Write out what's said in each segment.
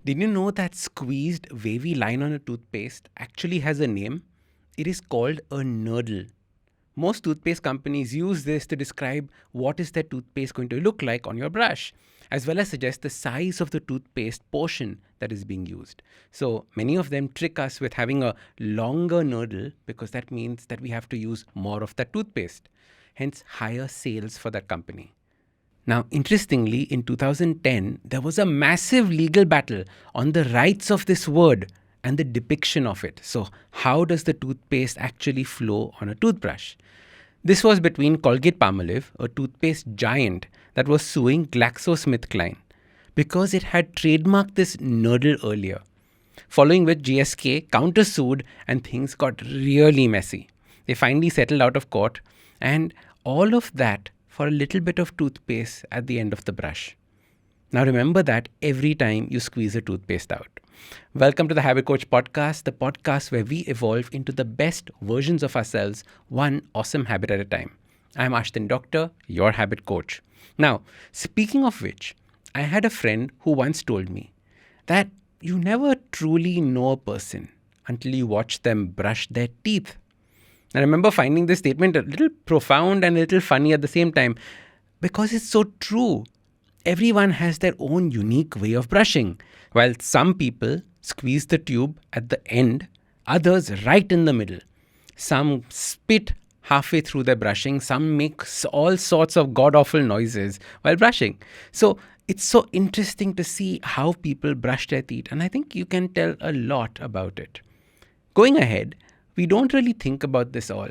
Did you know that squeezed wavy line on a toothpaste actually has a name? It is called a nurdle. Most toothpaste companies use this to describe what is their toothpaste going to look like on your brush, as well as suggest the size of the toothpaste portion that is being used. So many of them trick us with having a longer nurdle because that means that we have to use more of that toothpaste, hence higher sales for that company. Now, interestingly, in 2010, there was a massive legal battle on the rights of this word and the depiction of it. So, how does the toothpaste actually flow on a toothbrush? This was between Colgate Palmolive, a toothpaste giant that was suing GlaxoSmithKline because it had trademarked this nurdle earlier. Following which GSK countersued and things got really messy. They finally settled out of court, and all of that for a little bit of toothpaste at the end of the brush. Now remember that every time you squeeze a toothpaste out. Welcome to the Habit Coach podcast, the podcast where we evolve into the best versions of ourselves, one awesome habit at a time. I'm Ashdin Doctor, your habit coach. Now, speaking of which, I had a friend who once told me that you never truly know a person until you watch them brush their teeth. I remember finding this statement a little profound and a little funny at the same time because it's so true. Everyone has their own unique way of brushing. While some people squeeze the tube at the end, others right in the middle. Some spit halfway through their brushing, some make all sorts of god-awful noises while brushing. So it's so interesting to see how people brush their teeth, and I think you can tell a lot about it. Going ahead, we don't really think about this all.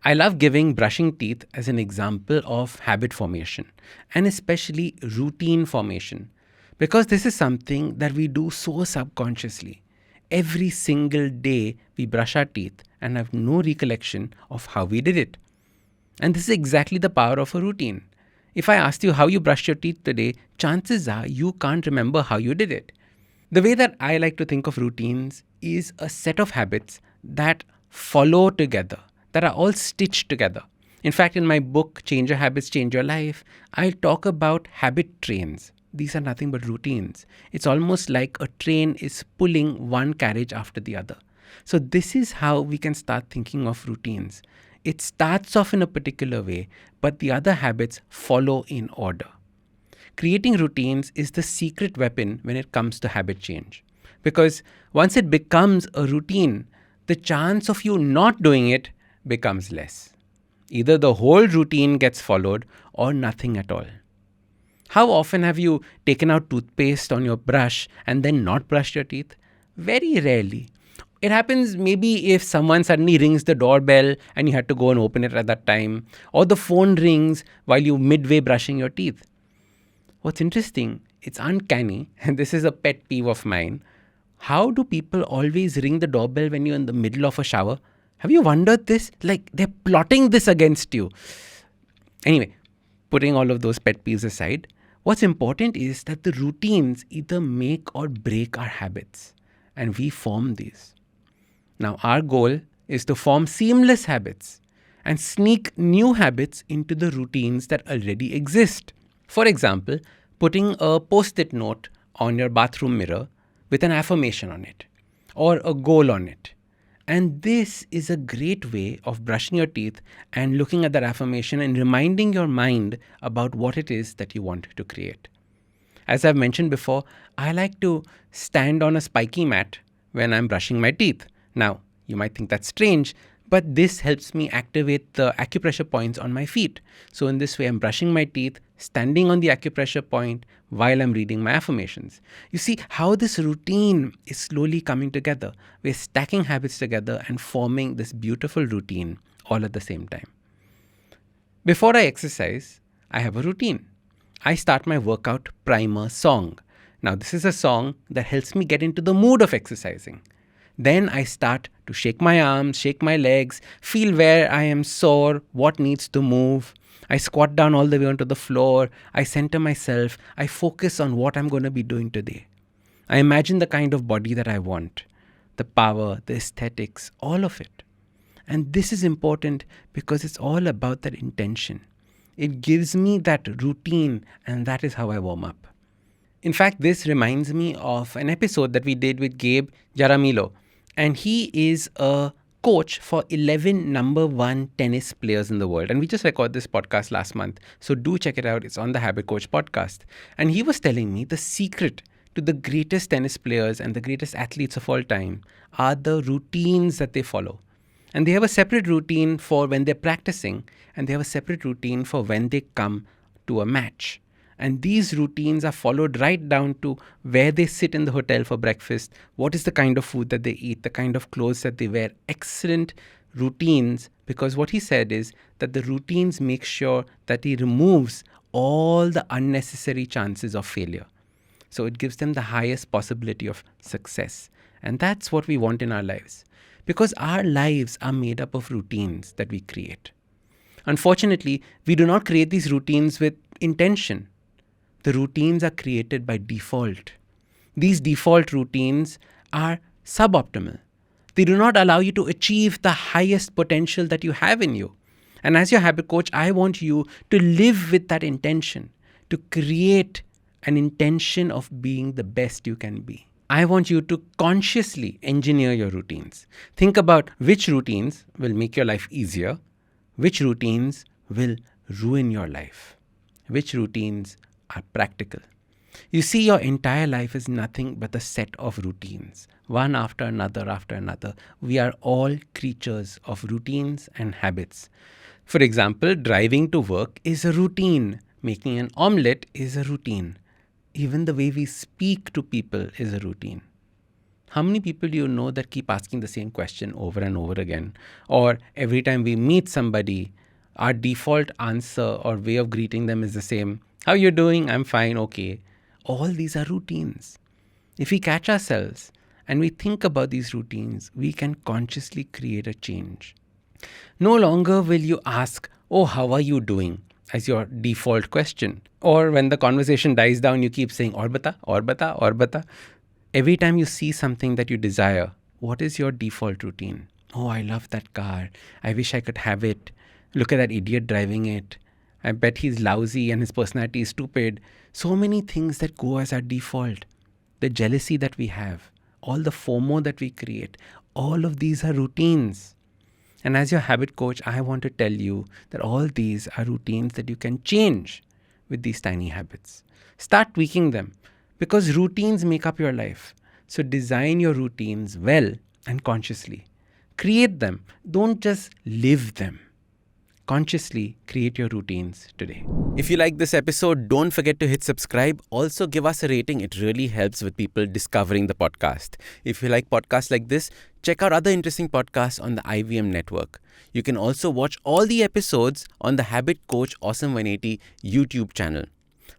I love giving brushing teeth as an example of habit formation, and especially routine formation, because this is something that we do so subconsciously. Every single day we brush our teeth and have no recollection of how we did it. And this is exactly the power of a routine. If I asked you how you brushed your teeth today, chances are you can't remember how you did it. The way that I like to think of routines is a set of habits that follow together, that are all stitched together. In fact, in my book, Change Your Habits, Change Your Life, I talk about habit trains. These are nothing but routines. It's almost like a train is pulling one carriage after the other. So this is how we can start thinking of routines. It starts off in a particular way, but the other habits follow in order. Creating routines is the secret weapon when it comes to habit change. Because once it becomes a routine, the chance of you not doing it becomes less. Either the whole routine gets followed or nothing at all. How often have you taken out toothpaste on your brush and then not brushed your teeth? Very rarely. It happens maybe if someone suddenly rings the doorbell and you had to go and open it at that time, or the phone rings while you're midway brushing your teeth. What's interesting, it's uncanny, and this is a pet peeve of mine. How do people always ring the doorbell when you're in the middle of a shower? Have you wondered this? Like they're plotting this against you. Anyway, putting all of those pet peeves aside, what's important is that the routines either make or break our habits, and we form these. Now, our goal is to form seamless habits and sneak new habits into the routines that already exist. For example, putting a post-it note on your bathroom mirror with an affirmation on it or a goal on it. And this is a great way of brushing your teeth and looking at that affirmation and reminding your mind about what it is that you want to create. As I've mentioned before, I like to stand on a spiky mat when I'm brushing my teeth. Now, you might think that's strange, but this helps me activate the acupressure points on my feet. So in this way, I'm brushing my teeth, standing on the acupressure point while I'm reading my affirmations. You see how this routine is slowly coming together. We're stacking habits together and forming this beautiful routine all at the same time. Before I exercise, I have a routine. I start my workout primer song. Now, this is a song that helps me get into the mood of exercising. Then I start to shake my arms, shake my legs, feel where I am sore, what needs to move. I squat down all the way onto the floor. I center myself. I focus on what I'm going to be doing today. I imagine the kind of body that I want, the power, the aesthetics, all of it. And this is important because it's all about that intention. It gives me that routine, and that is how I warm up. In fact, this reminds me of an episode that we did with Gabe Jaramillo. And he is a coach for 11 number one tennis players in the world. And we just recorded this podcast last month. So do check it out. It's on the Habit Coach podcast. And he was telling me the secret to the greatest tennis players and the greatest athletes of all time are the routines that they follow. And they have a separate routine for when they're practicing, and they have a separate routine for when they come to a match. And these routines are followed right down to where they sit in the hotel for breakfast, what is the kind of food that they eat, the kind of clothes that they wear. Excellent routines, because what he said is that the routines make sure that he removes all the unnecessary chances of failure. So it gives them the highest possibility of success. And that's what we want in our lives, because our lives are made up of routines that we create. Unfortunately, we do not create these routines with intention. The routines are created by default. These default routines are suboptimal. They do not allow you to achieve the highest potential that you have in you. And as your habit coach, I want you to live with that intention, to create an intention of being the best you can be. I want you to consciously engineer your routines. Think about which routines will make your life easier, which routines will ruin your life, which routines are practical. You see, your entire life is nothing but a set of routines, one after another after another. We are all creatures of routines and habits. For example, driving to work is a routine. Making an omelette is a routine. Even the way we speak to people is a routine. How many people do you know that keep asking the same question over and over again? Or every time we meet somebody, our default answer or way of greeting them is the same. How you doing? I'm fine, okay. All these are routines. If we catch ourselves and we think about these routines, we can consciously create a change. No longer will you ask, oh, how are you doing? As your default question. Or when the conversation dies down, you keep saying, aur bata, aur bata, aur bata. Every time you see something that you desire, what is your default routine? Oh, I love that car. I wish I could have it. Look at that idiot driving it. I bet he's lousy and his personality is stupid. So many things that go as our default. The jealousy that we have, all the FOMO that we create, all of these are routines. And as your habit coach, I want to tell you that all these are routines that you can change with these tiny habits. Start tweaking them, because routines make up your life. So design your routines well and consciously. Create them. Don't just live them. Consciously create your routines today. If you like this episode, don't forget to hit subscribe. Also give us a rating. It really helps with people discovering the podcast. If you like podcasts like this, check out other interesting podcasts on the IVM network. You can also watch all the episodes on the Habit Coach Awesome 180 YouTube channel.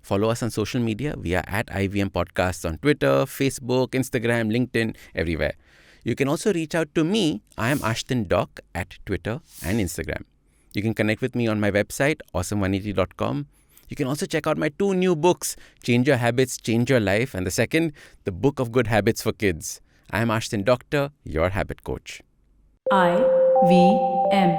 Follow us on social media. We are at IVM Podcasts on Twitter, Facebook, Instagram, LinkedIn, everywhere. You can also reach out to me. I am Ashdin Doc at Twitter and Instagram. You can connect with me on my website, awesome180.com. You can also check out my 2 new books, Change Your Habits, Change Your Life, and the second, The Book of Good Habits for Kids. I am Ashdin Doctor, your habit coach. IVM.